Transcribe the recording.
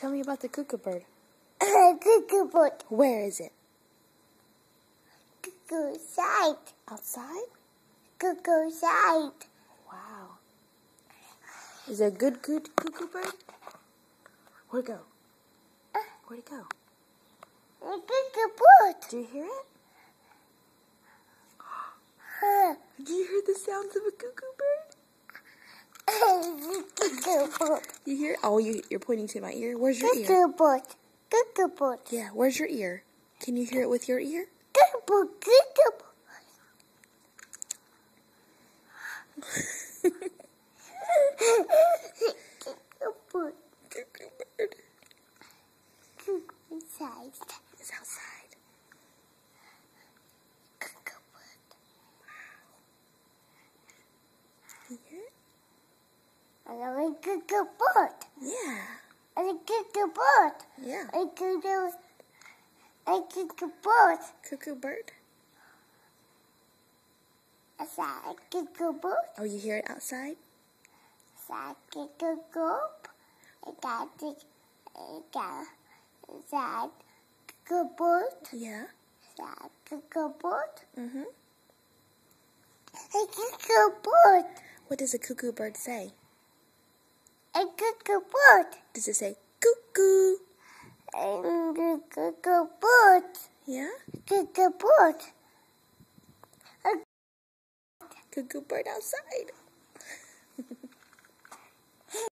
Tell me about the cuckoo bird. Cuckoo bird. Where is it? Cuckoo side. Outside? Cuckoo side. Wow. Is it a good cuckoo bird? Where'd it go? Where'd it go? Cuckoo bird. Do you hear it? Do you hear the sounds of a cuckoo bird? Cuckoo bird. You hear it? Oh, you're pointing to my ear? Where's your ear? Cuckoo bird. Cuckoo bird. Yeah, where's your ear? Can you hear it with your ear? Cuckoo bird. Cuckoo bird. Cuckoo bird. Cuckoo bird. Cuckoo side. It's outside. Cuckoo bird. You hear it? I love a cuckoo bird. Yeah. I like cuckoo bird. Yeah. I cuckoo bird. Cuckoo bird? I saw a cuckoo bird. Oh, you hear it outside? I saw a cuckoo bird. I saw a cuckoo bird. Yeah. I saw a cuckoo bird. Mm-hmm. A cuckoo bird. What does a cuckoo bird say? A cuckoo bird. Does it say cuckoo? A cuckoo bird. Yeah? Cuckoo bird. Cuckoo bird outside.